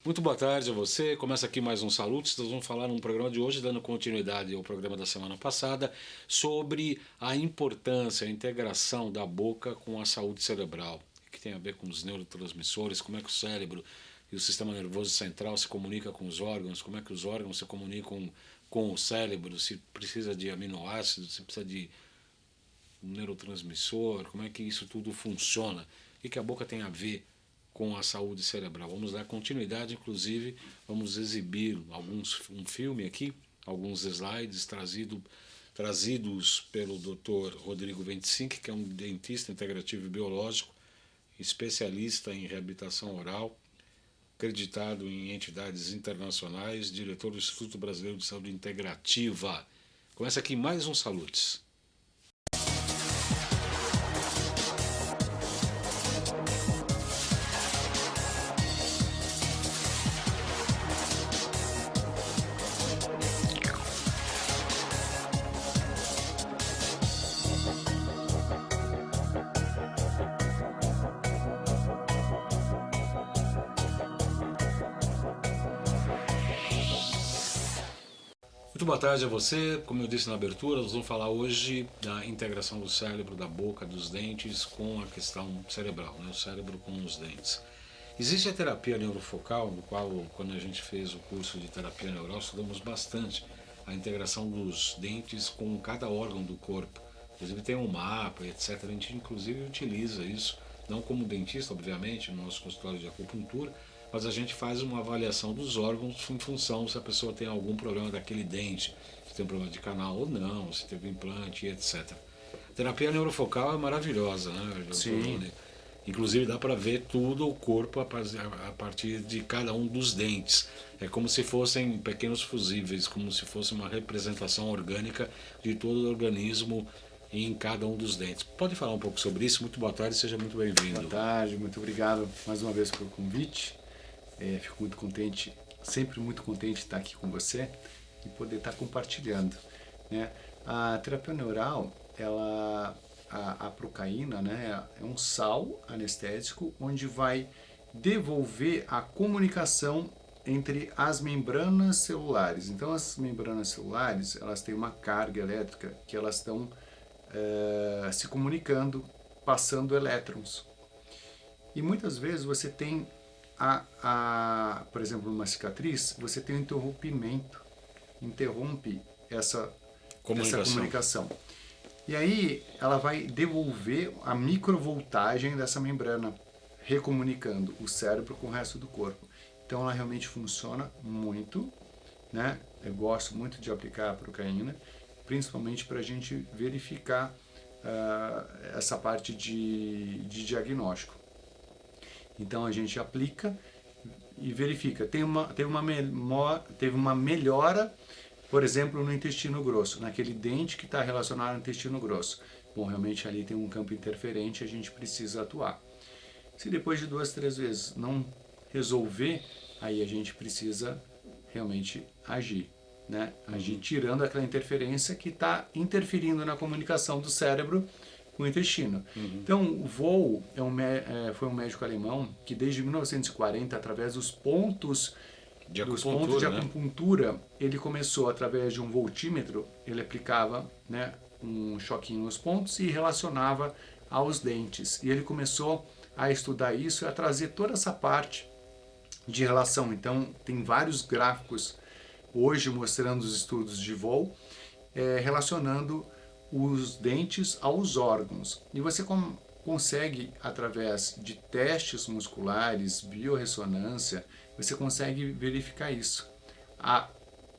Muito boa tarde a você. Começa aqui mais um Salutos. Nós vamos falar num programa de hoje, dando continuidade ao programa da semana passada, sobre a importância, a integração da boca com a saúde cerebral, que tem a ver com os neurotransmissores, como é que o cérebro e o sistema nervoso central se comunicam com os órgãos, como é que os órgãos se comunicam com o cérebro, se precisa de aminoácidos, se precisa de um neurotransmissor, como é que isso tudo funciona, o que a boca tem a ver com a saúde cerebral. Vamos dar continuidade, inclusive vamos exibir um filme aqui, alguns slides trazidos pelo Dr. Rodrigo 25, que é um dentista integrativo e biológico, especialista em reabilitação oral, acreditado em entidades internacionais, diretor do Instituto Brasileiro de Saúde Integrativa. Começa aqui mais um Salutes. Muito boa tarde a você. Como eu disse na abertura, nós vamos falar hoje da integração do cérebro, da boca, dos dentes com a questão cerebral, né? O cérebro com os dentes. Existe a terapia neurofocal, no qual, quando a gente fez o curso de terapia neural, estudamos bastante a integração dos dentes com cada órgão do corpo. Inclusive tem um mapa, etc. A gente inclusive utiliza isso, não como dentista, obviamente, no nosso consultório de acupuntura, mas a gente faz uma avaliação dos órgãos em função se a pessoa tem algum problema daquele dente, se tem um problema de canal ou não, se teve implante, etc. A terapia neurofocal é maravilhosa, né? Sim. Inclusive dá para ver tudo o corpo a partir de cada um dos dentes. É como se fossem pequenos fusíveis, como se fosse uma representação orgânica de todo o organismo em cada um dos dentes. Pode falar um pouco sobre isso? Muito boa tarde, seja muito bem-vindo. Boa tarde, muito obrigado mais uma vez pelo convite. Fico muito contente, sempre muito contente de estar aqui com você e poder estar compartilhando, né? A terapia neural, a procaína, né, é um sal anestésico onde vai devolver a comunicação entre as membranas celulares. Então, as membranas celulares, elas têm uma carga elétrica que elas estão se comunicando, passando elétrons. E muitas vezes você tem por exemplo, numa cicatriz, você tem um interrompimento, interrompe essa comunicação. E aí ela vai devolver a microvoltagem dessa membrana, recomunicando o cérebro com o resto do corpo. Então ela realmente funciona muito, né? Eu gosto muito de aplicar a procaína, principalmente para a gente verificar essa parte de diagnóstico. Então a gente aplica e verifica. Teve uma melhora, por exemplo, no intestino grosso, naquele dente que está relacionado ao intestino grosso. Bom, realmente ali tem um campo interferente e a gente precisa atuar. Se depois de 2, 3 vezes não resolver, aí a gente precisa realmente agir, né? Agir tirando aquela interferência que está interferindo na comunicação do cérebro com o intestino. Então, o Voll foi um médico alemão que desde 1940, através dos pontos de acupuntura, ele começou através de um voltímetro, ele aplicava, né, um choquinho nos pontos e relacionava aos dentes. E ele começou a estudar isso e a trazer toda essa parte de relação. Então, tem vários gráficos hoje mostrando os estudos de Voll, relacionando os dentes aos órgãos. E você consegue, através de testes musculares, biorressonância, você consegue verificar isso.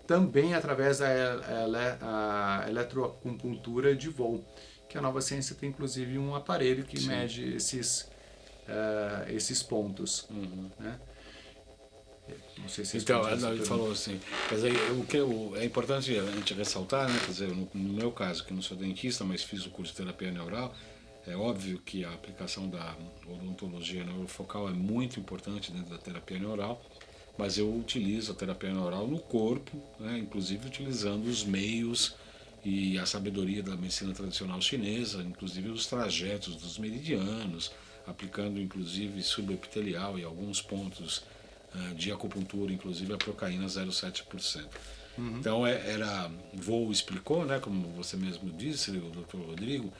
Também através da eletroacupuntura de Voll, que a Nova Ciência tem inclusive um aparelho que mede esses pontos. Né? Não sei se então, ele falou assim, quer dizer, é importante a gente ressaltar, né, quer dizer, no meu caso, que não sou dentista, mas fiz o curso de terapia neural, é óbvio que a aplicação da odontologia neurofocal é muito importante dentro da terapia neural, mas eu utilizo a terapia neural no corpo, né, inclusive utilizando os meios e a sabedoria da medicina tradicional chinesa, inclusive os trajetos dos meridianos, aplicando inclusive subepitelial e alguns pontos de acupuntura, inclusive a procaína 0,7%. Então Vô explicou, né, como você mesmo disse, o Dr. Rodrigo,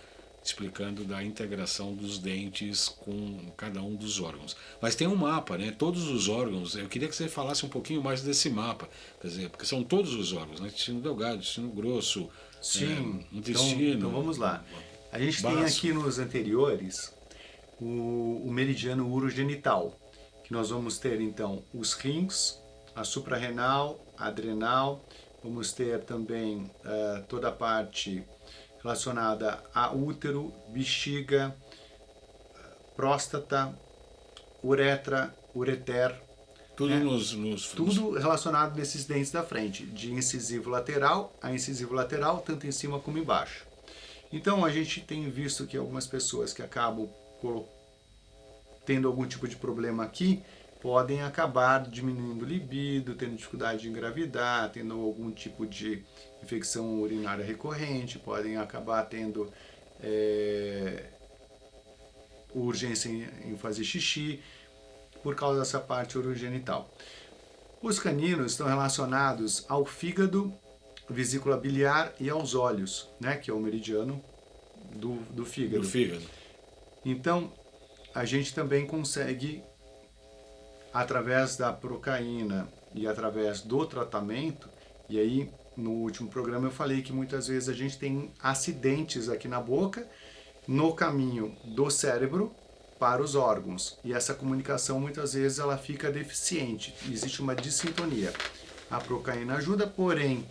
explicando da integração dos dentes com cada um dos órgãos. Mas tem um mapa, né? Todos os órgãos. Eu queria que você falasse um pouquinho mais desse mapa, quer dizer, porque são todos os órgãos, né? Intestino delgado, intestino grosso, Sim, intestino. Então vamos lá. A gente baço. tem aqui nos anteriores o meridiano urogenital, que nós vamos ter então os rins, a suprarrenal, a adrenal, vamos ter também toda a parte relacionada a útero, bexiga, próstata, uretra, ureter. Tudo Tudo relacionado nesses dentes da frente, de incisivo lateral a incisivo lateral, tanto em cima como embaixo. Então a gente tem visto que algumas pessoas que acabam tendo algum tipo de problema aqui, podem acabar diminuindo o libido, tendo dificuldade de engravidar, tendo algum tipo de infecção urinária recorrente, podem acabar tendo urgência em fazer xixi, por causa dessa parte urogenital. Os caninos estão relacionados ao fígado, vesícula biliar e aos olhos, né, que é o meridiano do fígado. Então, a gente também consegue, através da procaína e através do tratamento, e aí no último programa eu falei que muitas vezes a gente tem acidentes aqui na boca, no caminho do cérebro para os órgãos, e essa comunicação muitas vezes ela fica deficiente, existe uma dissintonia. A procaína ajuda, porém,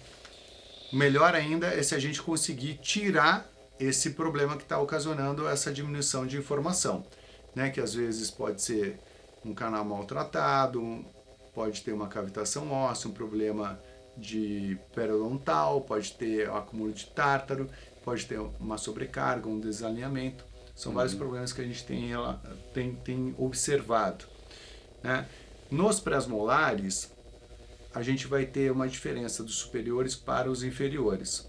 melhor ainda é se a gente conseguir tirar esse problema que está ocasionando essa diminuição de informação, né? Que às vezes pode ser um canal maltratado, pode ter uma cavitação óssea, um problema de periodontal, pode ter acúmulo de tártaro, pode ter uma sobrecarga, um desalinhamento. São vários problemas que a gente tem observado, né? Nos pré-molares, a gente vai ter uma diferença dos superiores para os inferiores.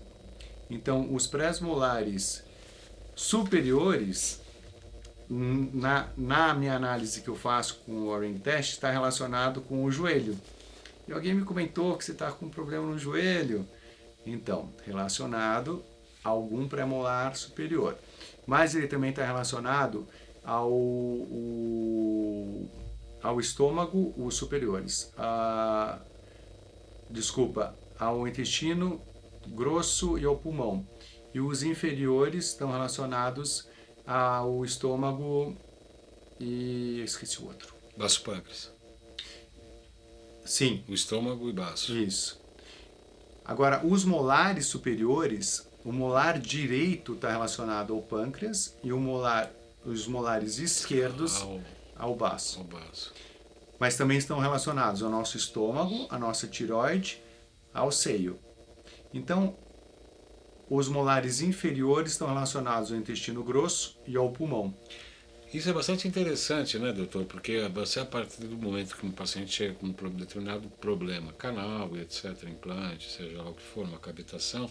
Então, os pré-molares superiores, na minha análise que eu faço com o Warren Test, está relacionado com o joelho. E alguém me comentou que você está com um problema no joelho. Então, relacionado a algum pré-molar superior. Mas ele também está relacionado ao estômago, os superiores. Ao intestino grosso e ao pulmão. E os inferiores estão relacionados ao estômago e esqueci o outro. Baço pâncreas. Sim. O estômago e baço. Isso. Agora, os molares superiores, o molar direito está relacionado ao pâncreas e os molares esquerdos ao baço. Mas também estão relacionados ao nosso estômago, à nossa tireoide, ao seio. Então, os molares inferiores estão relacionados ao intestino grosso e ao pulmão. Isso é bastante interessante, né, doutor? Porque você, a partir do momento que um paciente chega com um determinado problema, canal, etc., implante, seja lá o que for, uma cavitação,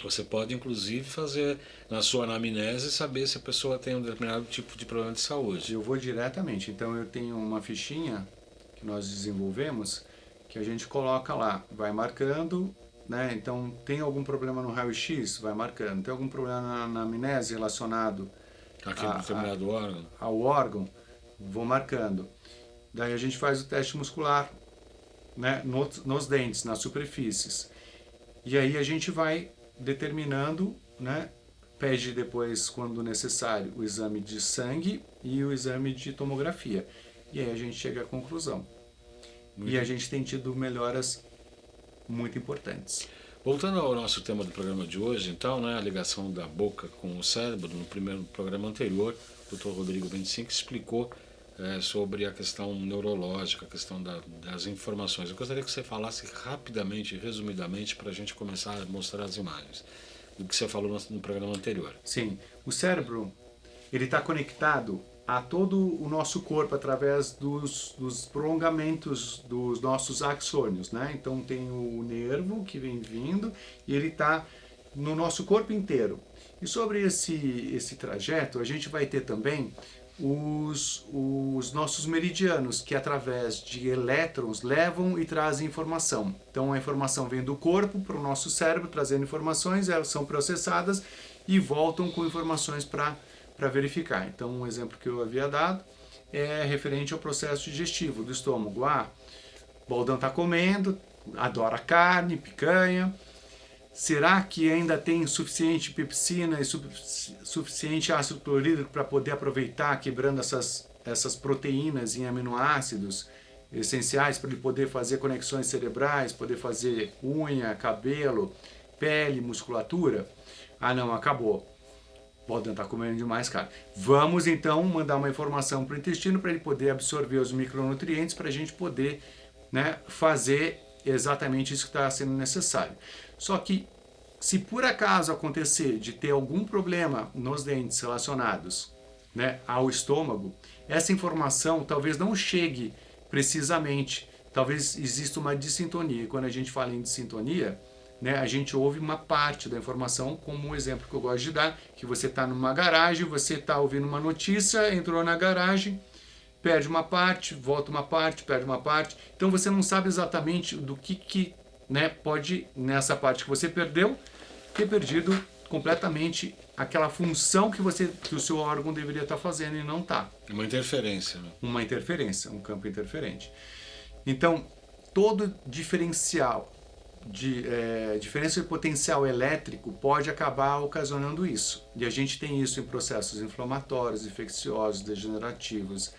você pode, inclusive, fazer na sua anamnese saber se a pessoa tem um determinado tipo de problema de saúde. Eu vou diretamente. Então, eu tenho uma fichinha que nós desenvolvemos que a gente coloca lá, vai marcando, né? Então, tem algum problema no raio-x? Vai marcando. Tem algum problema na anamnese relacionado determinado órgão? Ao órgão? Vou marcando. Daí a gente faz o teste muscular, né? Nos dentes, nas superfícies. E aí a gente vai determinando, né? Pede depois, quando necessário, o exame de sangue e o exame de tomografia. E aí a gente chega à conclusão. E a gente tem tido melhoras muito importantes. Voltando ao nosso tema do programa de hoje, então, né, a ligação da boca com o cérebro, no primeiro programa anterior, o Dr. Rodrigo 25 explicou sobre a questão neurológica, a questão das informações. Eu gostaria que você falasse rapidamente, resumidamente, para a gente começar a mostrar as imagens do que você falou no programa anterior. Sim, o cérebro ele está conectado a todo o nosso corpo através dos prolongamentos dos nossos axônios, né? Então tem o nervo que vem vindo e ele está no nosso corpo inteiro. E sobre esse trajeto a gente vai ter também os nossos meridianos, que através de elétrons levam e trazem informação. Então a informação vem do corpo para o nosso cérebro, trazendo informações, elas são processadas e voltam com informações para verificar. Então um exemplo que eu havia dado é referente ao processo digestivo do estômago. O Baldão está comendo, adora carne, picanha. Será que ainda tem suficiente pepsina e suficiente ácido clorídrico para poder aproveitar, quebrando essas proteínas em aminoácidos essenciais para ele poder fazer conexões cerebrais, poder fazer unha, cabelo, pele, musculatura? Não, acabou. O Baldão está comendo demais carne. Vamos então mandar uma informação para o intestino para ele poder absorver os micronutrientes para a gente poder, né, fazer exatamente isso que está sendo necessário. Só que, se por acaso acontecer de ter algum problema nos dentes relacionados, né, ao estômago, essa informação talvez não chegue precisamente, talvez exista uma dissintonia. E quando a gente fala em dissintonia, né, a gente ouve uma parte da informação, como um exemplo que eu gosto de dar, que você está numa garagem, você está ouvindo uma notícia, entrou na garagem, perde uma parte, volta uma parte, perde uma parte. Então você não sabe exatamente do que né, pode, nessa parte que você perdeu, ter perdido completamente aquela função que o seu órgão deveria estar fazendo e não está. Uma interferência. Né? Uma interferência, um campo interferente. Então, todo diferencial, diferença de potencial elétrico pode acabar ocasionando isso. E a gente tem isso em processos inflamatórios, infecciosos, degenerativos,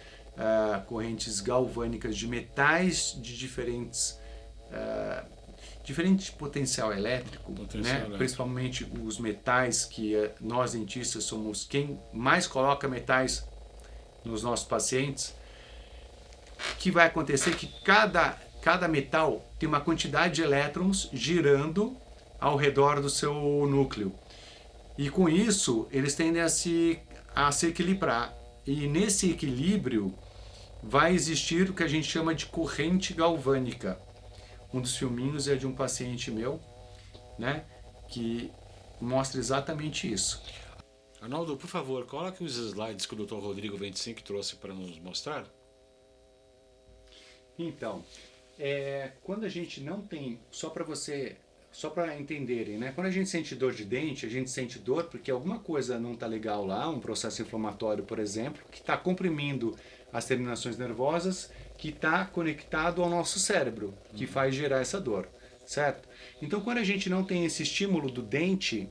correntes galvânicas de metais de diferente potencial elétrico, né? Principalmente os metais que nós dentistas somos quem mais coloca metais nos nossos pacientes. Que vai acontecer que cada metal tem uma quantidade de elétrons girando ao redor do seu núcleo. E com isso, eles tendem a se equilibrar. E nesse equilíbrio vai existir o que a gente chama de corrente galvânica. Um dos filminhos é de um paciente meu, né, que mostra exatamente isso. Arnaldo, por favor, coloque os slides que o Dr. Rodrigo 25 trouxe para nos mostrar. Então, quando a gente não tem, só para entenderem, né? Quando a gente sente dor de dente, a gente sente dor porque alguma coisa não está legal lá, um processo inflamatório, por exemplo, que está comprimindo as terminações nervosas, que está conectado ao nosso cérebro, que faz gerar essa dor, certo? Então, quando a gente não tem esse estímulo do dente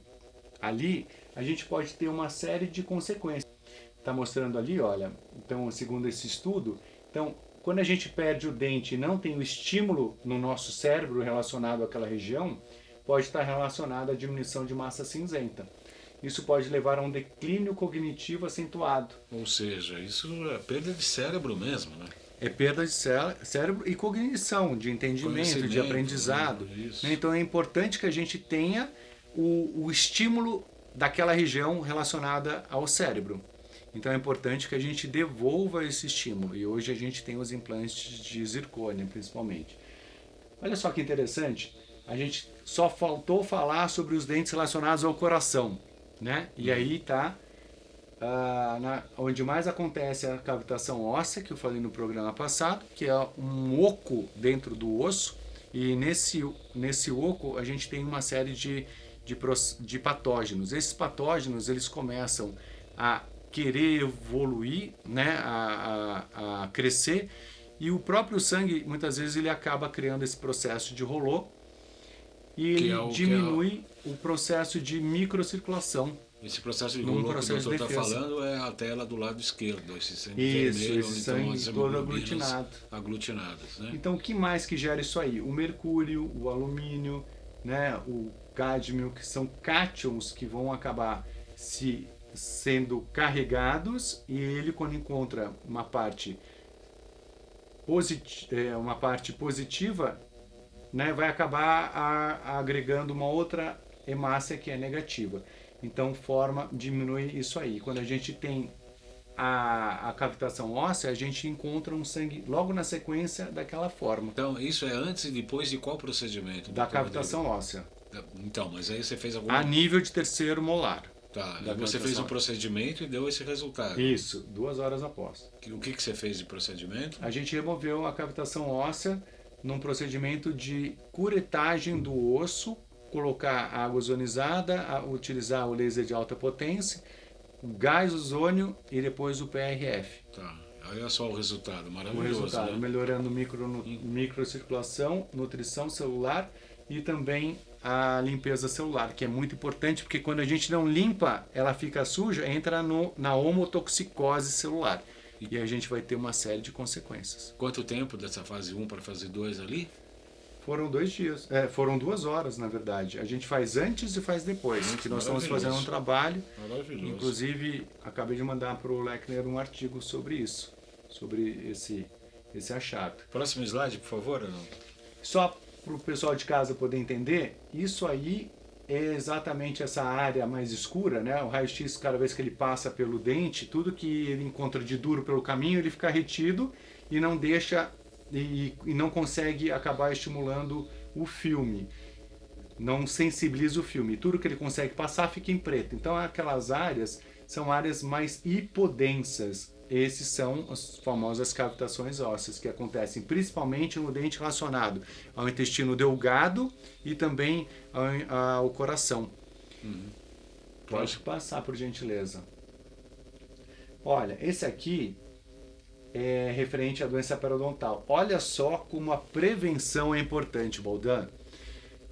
ali, a gente pode ter uma série de consequências. Está mostrando ali, olha, então, segundo esse estudo, então, quando a gente perde o dente e não tem o estímulo no nosso cérebro relacionado àquela região, pode estar relacionado à diminuição de massa cinzenta. Isso pode levar a um declínio cognitivo acentuado. Ou seja, isso é perda de cérebro mesmo, né? É perda de cérebro e cognição, de entendimento, de aprendizado. Isso. Então é importante que a gente tenha o estímulo daquela região relacionada ao cérebro. Então é importante que a gente devolva esse estímulo. E hoje a gente tem os implantes de zircônia, principalmente. Olha só que interessante. A gente só faltou falar sobre os dentes relacionados ao coração, né? E aí está onde mais acontece a cavitação óssea, que eu falei no programa passado, que é um oco dentro do osso. E nesse oco a gente tem uma série de patógenos. Esses patógenos eles começam a querer evoluir, né, a crescer, e o próprio sangue muitas vezes ele acaba criando esse processo de rolô e ele diminui o processo de microcirculação. Esse processo de rolô que o doutor está falando é a tela do lado esquerdo, esse sangue vermelho, esse sangue todo aglutinado. Aglutinadas, né? Então o que mais que gera isso aí? O mercúrio, o alumínio, né, o cádmio, que são cátions que vão acabar sendo carregados, e ele, quando encontra uma parte positiva, né, vai acabar agregando uma outra hemácia que é negativa. Então diminui isso aí. Quando a gente tem a cavitação óssea, a gente encontra um sangue logo na sequência daquela forma. Então isso é antes e depois de qual procedimento? Da cavitação óssea. Então, mas aí você fez alguma... A nível de terceiro molar. Tá, da e você fez captação. um procedimento e deu esse resultado. Isso, 2 horas após. O que você fez de procedimento? A gente removeu a cavitação óssea num procedimento de curetagem do osso, colocar água ozonizada, utilizar o laser de alta potência, gás ozônio e depois o PRF. Tá, olha só o resultado, O maravilhoso, resultado, né? melhorando microcirculação, nutrição celular e também a limpeza celular, que é muito importante, porque quando a gente não limpa, ela fica suja, entra na homotoxicose celular. E a gente vai ter uma série de consequências. Quanto tempo dessa fase 1 para fase 2 ali? Foram 2 dias, foram 2 horas, na verdade. A gente faz antes e faz depois, que nós estamos fazendo um trabalho. Maravilhoso. Inclusive, acabei de mandar para o Lechner um artigo sobre isso, sobre esse achado. Próximo slide, por favor, ou não? Só para o pessoal de casa poder entender, isso aí é exatamente essa área mais escura, né? O raio-x, cada vez que ele passa pelo dente, tudo que ele encontra de duro pelo caminho, ele fica retido e não deixa e não consegue acabar estimulando o filme. Não sensibiliza o filme. Tudo que ele consegue passar fica em preto. Então aquelas áreas são áreas mais hipodensas. Esses são as famosas cavitações ósseas que acontecem principalmente no dente relacionado ao intestino delgado e também ao coração. Pode passar, por gentileza. Olha, esse aqui é referente à doença periodontal. Olha só como a prevenção é importante, Baldan.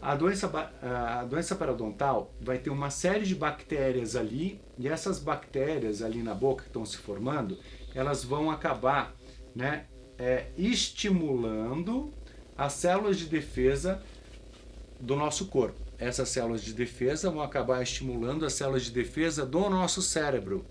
A doença periodontal vai ter uma série de bactérias ali, e essas bactérias ali na boca que estão se formando, elas vão acabar, né, estimulando as células de defesa do nosso corpo. Essas células de defesa vão acabar estimulando as células de defesa do nosso cérebro.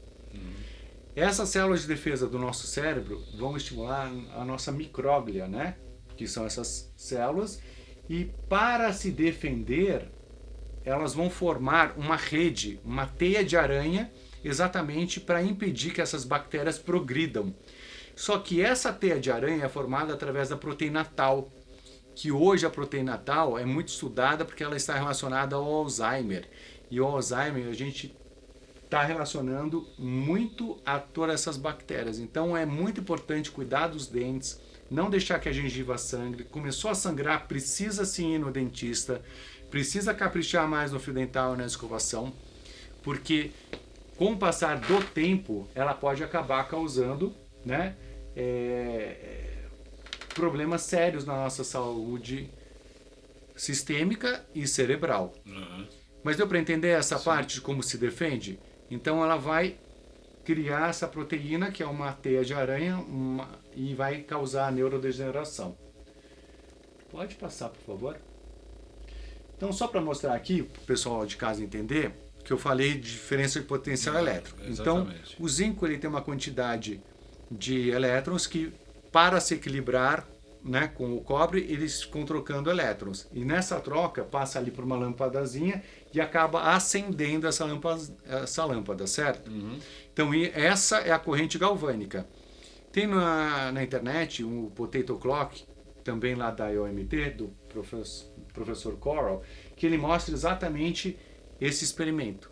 Essas células de defesa do nosso cérebro vão estimular a nossa micróglia, né, que são essas células. E para se defender, elas vão formar uma rede, uma teia de aranha, exatamente para impedir que essas bactérias progridam. Só que essa teia de aranha é formada através da proteína tau, que hoje a proteína tau é muito estudada porque ela está relacionada ao Alzheimer. E o Alzheimer a gente está relacionando muito a todas essas bactérias. Então é muito importante cuidar dos dentes, não deixar que a gengiva sangre. Começou a sangrar, precisa sim ir no dentista, precisa caprichar mais no fio dental e na escovação, porque com o passar do tempo ela pode acabar causando, né, problemas sérios na nossa saúde sistêmica e cerebral. Mas deu para entender essa parte de como se defende? Então ela vai criar essa proteína, que é uma teia de aranha, e vai causar neurodegeneração. Pode passar, por favor? Então, só para mostrar aqui, para o pessoal de casa entender, que eu falei de diferença de potencial elétrico. Então, o zinco ele tem uma quantidade de elétrons que, para se equilibrar, né, com o cobre, eles ficam trocando elétrons. E nessa troca, passa ali por uma lâmpadazinha e acaba acendendo essa lâmpada, certo? Então, essa é a corrente galvânica. Tem na internet um Potato Clock, também lá da IOMT, do professor Coral, que ele mostra exatamente esse experimento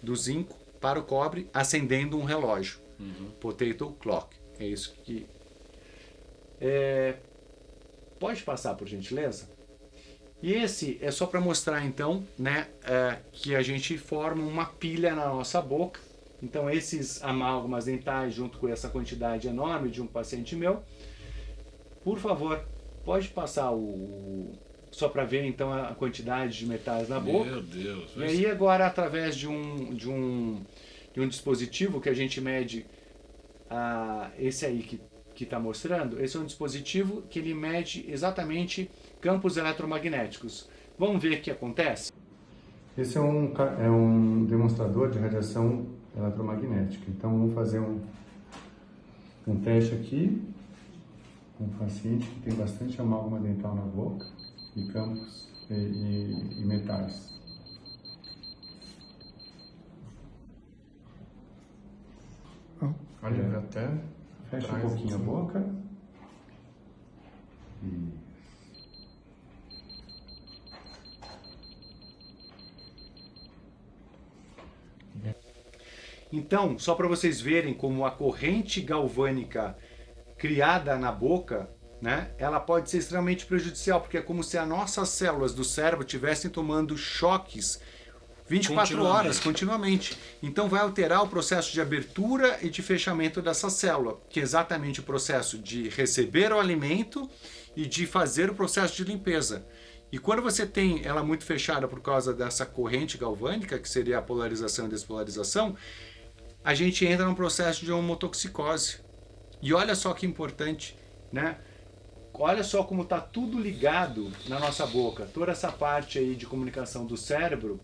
do zinco para o cobre acendendo um relógio. Potato Clock. É isso que... Pode passar, por gentileza? E esse é só para mostrar, então, né, que a gente forma uma pilha na nossa boca. Então, esses amálgamas dentais, junto com essa quantidade enorme de um paciente meu, por favor, pode passar só para ver, então, a quantidade de metais na boca. Meu Deus! E aí, agora, através de um dispositivo que a gente mede, esse aí que está mostrando, esse é um dispositivo que ele mede exatamente campos eletromagnéticos. Vamos ver o que acontece? Esse é um demonstrador de radiação eletromagnética. Então vamos fazer um teste aqui com um paciente que tem bastante amálgama dental na boca e campos e metais. Olha, até fecha um pouquinho a boca. Então, só para vocês verem como a corrente galvânica criada na boca, né, ela pode ser extremamente prejudicial, porque é como se as nossas células do cérebro estivessem tomando choques 24 horas continuamente. Então vai alterar o processo de abertura e de fechamento dessa célula, que é exatamente o processo de receber o alimento e de fazer o processo de limpeza. E quando você tem ela muito fechada por causa dessa corrente galvânica, que seria a polarização e despolarização, a gente entra num processo de homotoxicose. E olha só que importante, né? Olha só como está tudo ligado na nossa boca. Toda essa parte aí de comunicação do cérebro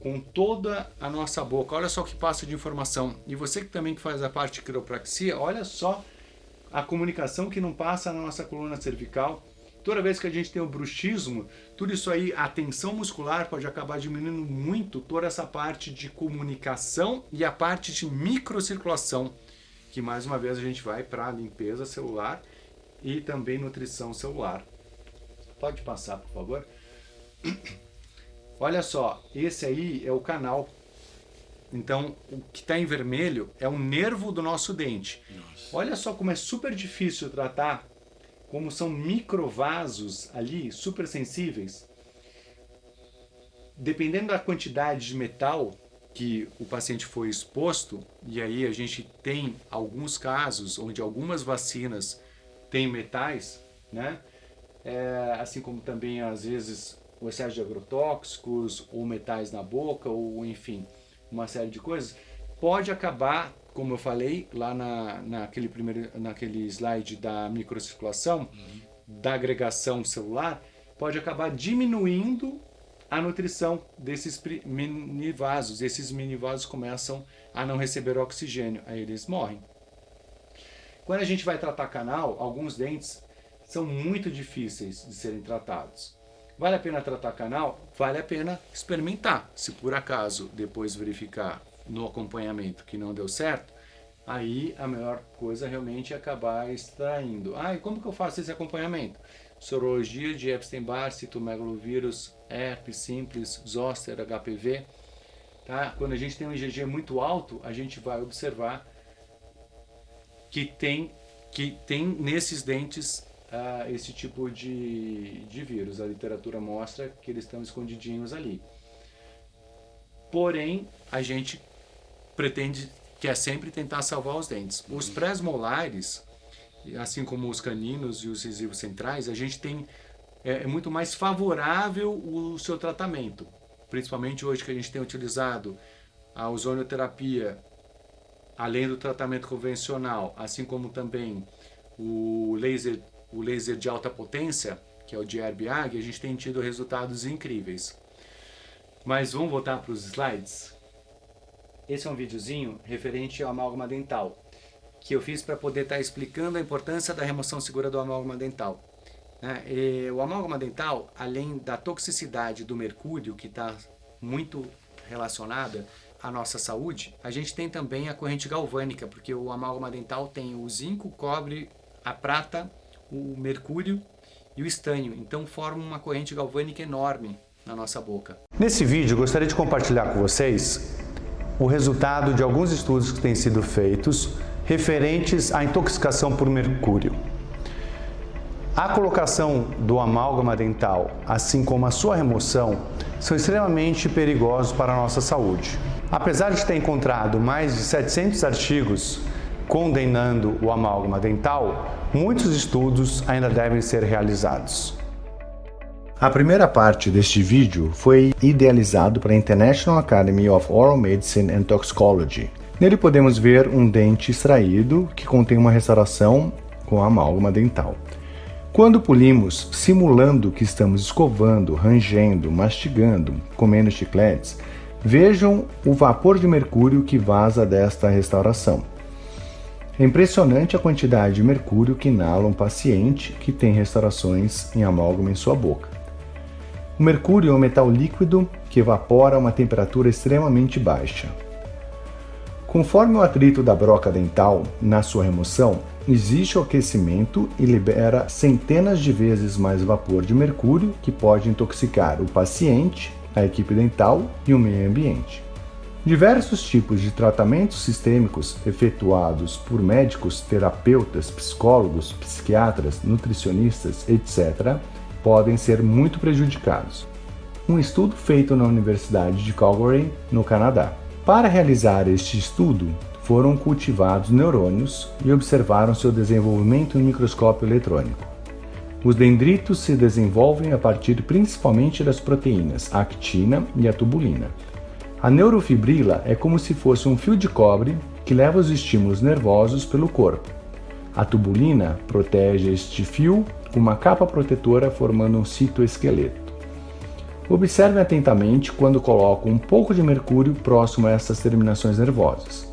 com toda a nossa boca. Olha só o que passa de informação. E você que também faz a parte de quiropraxia, olha só a comunicação que não passa na nossa coluna cervical. Toda vez que a gente tem o bruxismo, tudo isso aí, a tensão muscular pode acabar diminuindo muito toda essa parte de comunicação e a parte de microcirculação, que mais uma vez a gente vai para a limpeza celular e também nutrição celular. Pode passar, por favor? Olha só, esse aí é o canal. Então, o que está em vermelho é o nervo do nosso dente. Nossa. Olha só como é super difícil tratar, como são microvasos ali, super sensíveis. Dependendo da quantidade de metal que o paciente foi exposto, e aí a gente tem alguns casos onde algumas vacinas têm metais, né? Assim como também às vezes o excesso de agrotóxicos, ou metais na boca, ou enfim, uma série de coisas, pode acabar, como eu falei lá naquele slide da microcirculação, da agregação celular, pode acabar diminuindo a nutrição desses mini vasos. Esses mini vasos começam a não receber oxigênio, aí eles morrem. Quando a gente vai tratar canal, alguns dentes são muito difíceis de serem tratados. Vale a pena tratar canal? Vale a pena experimentar. Se por acaso depois verificar no acompanhamento que não deu certo, aí a melhor coisa realmente é acabar extraindo. E como que eu faço esse acompanhamento? Sorologia de Epstein-Barr, citomegalovírus, herpes simples, zoster, HPV. Tá? Quando a gente tem um IgG muito alto, a gente vai observar que tem nesses dentes esse tipo de vírus. A literatura mostra que eles estão escondidinhos ali. Porém, a gente quer sempre tentar salvar os dentes. Os pré-molares, assim como os caninos e os incisivos centrais, a gente tem é muito mais favorável o seu tratamento. Principalmente hoje que a gente tem utilizado a ozonioterapia, além do tratamento convencional, assim como também o laser de alta potência, que é o de Airbag, a gente tem tido resultados incríveis. Mas vamos voltar para os slides. Esse é um videozinho referente ao amálgama dental, que eu fiz para poder estar explicando a importância da remoção segura do amálgama dental. O amálgama dental, além da toxicidade do mercúrio, que está muito relacionada à nossa saúde, a gente tem também a corrente galvânica, porque o amálgama dental tem o zinco, o cobre, a prata, o mercúrio e o estânio. Então forma uma corrente galvânica enorme na nossa boca. Nesse vídeo, gostaria de compartilhar com vocês o resultado de alguns estudos que têm sido feitos referentes à intoxicação por mercúrio. A colocação do amálgama dental, assim como a sua remoção, são extremamente perigosos para a nossa saúde. Apesar de ter encontrado mais de 700 artigos condenando o amálgama dental, muitos estudos ainda devem ser realizados. A primeira parte deste vídeo foi idealizado para a International Academy of Oral Medicine and Toxicology. Nele podemos ver um dente extraído que contém uma restauração com amálgama dental. Quando polimos, simulando que estamos escovando, rangendo, mastigando, comendo chicletes, vejam o vapor de mercúrio que vaza desta restauração. É impressionante a quantidade de mercúrio que inala um paciente que tem restaurações em amálgama em sua boca. O mercúrio é um metal líquido que evapora a uma temperatura extremamente baixa. Conforme o atrito da broca dental na sua remoção, existe o aquecimento e libera centenas de vezes mais vapor de mercúrio que pode intoxicar o paciente, a equipe dental e o meio ambiente. Diversos tipos de tratamentos sistêmicos efetuados por médicos, terapeutas, psicólogos, psiquiatras, nutricionistas, etc., podem ser muito prejudicados. Um estudo feito na Universidade de Calgary, no Canadá. Para realizar este estudo, foram cultivados neurônios e observaram seu desenvolvimento no microscópio eletrônico. Os dendritos se desenvolvem a partir principalmente das proteínas a actina e a tubulina. A neurofibrila é como se fosse um fio de cobre que leva os estímulos nervosos pelo corpo. A tubulina protege este fio com uma capa protetora formando um citoesqueleto. Observe atentamente quando coloco um pouco de mercúrio próximo a essas terminações nervosas.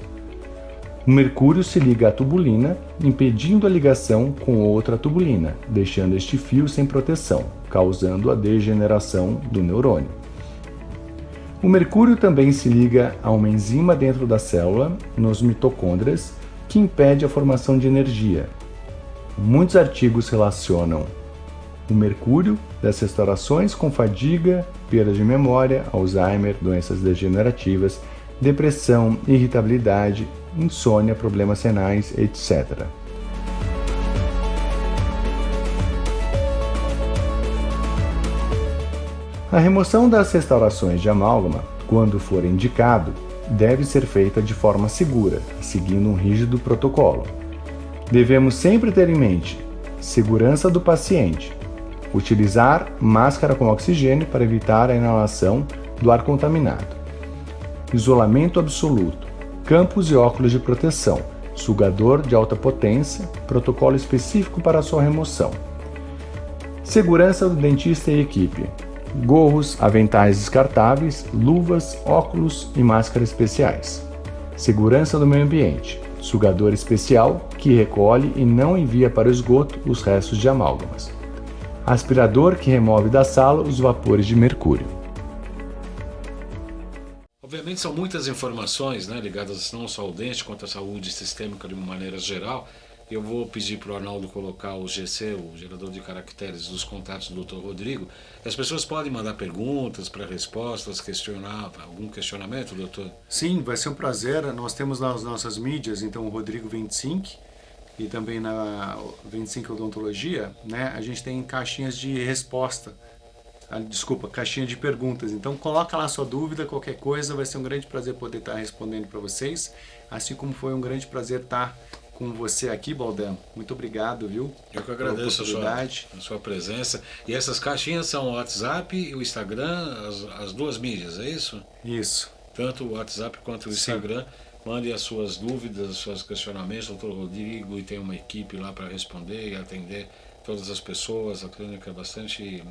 O mercúrio se liga à tubulina, impedindo a ligação com outra tubulina, deixando este fio sem proteção, causando a degeneração do neurônio. O mercúrio também se liga a uma enzima dentro da célula, nos mitocôndrias, que impede a formação de energia. Muitos artigos relacionam o mercúrio das restaurações com fadiga, perda de memória, Alzheimer, doenças degenerativas, depressão, irritabilidade, insônia, problemas renais, etc. A remoção das restaurações de amálgama, quando for indicado, deve ser feita de forma segura, seguindo um rígido protocolo. Devemos sempre ter em mente segurança do paciente, utilizar máscara com oxigênio para evitar a inalação do ar contaminado, isolamento absoluto, campos e óculos de proteção, sugador de alta potência, protocolo específico para sua remoção, segurança do dentista e equipe, gorros, aventais descartáveis, luvas, óculos e máscaras especiais. Segurança do meio ambiente. Sugador especial que recolhe e não envia para o esgoto os restos de amálgamas. Aspirador que remove da sala os vapores de mercúrio. Obviamente são muitas informações, né, ligadas não só ao dente, quanto à saúde sistêmica de uma maneira geral. Eu vou pedir para o Arnaldo colocar o GC, o gerador de caracteres, dos contatos do Dr. Rodrigo. As pessoas podem mandar perguntas para respostas, questionar, algum questionamento, doutor? Sim, vai ser um prazer. Nós temos nas nossas mídias, então, o Rodrigo 25 e também na 25 Odontologia, né? A gente tem caixinhas de resposta. Caixinha de perguntas. Então, coloca lá sua dúvida, qualquer coisa. Vai ser um grande prazer poder estar respondendo para vocês. Assim como foi um grande prazer estar com você aqui, Baldão. Muito obrigado, viu? Eu que agradeço a sua presença. E essas caixinhas são o WhatsApp e o Instagram, as duas mídias, é isso? Isso. Tanto o WhatsApp quanto o Instagram. Sim. Mande as suas dúvidas, os seus questionamentos, doutor Rodrigo, e tem uma equipe lá para responder e atender todas as pessoas. A clínica é bastante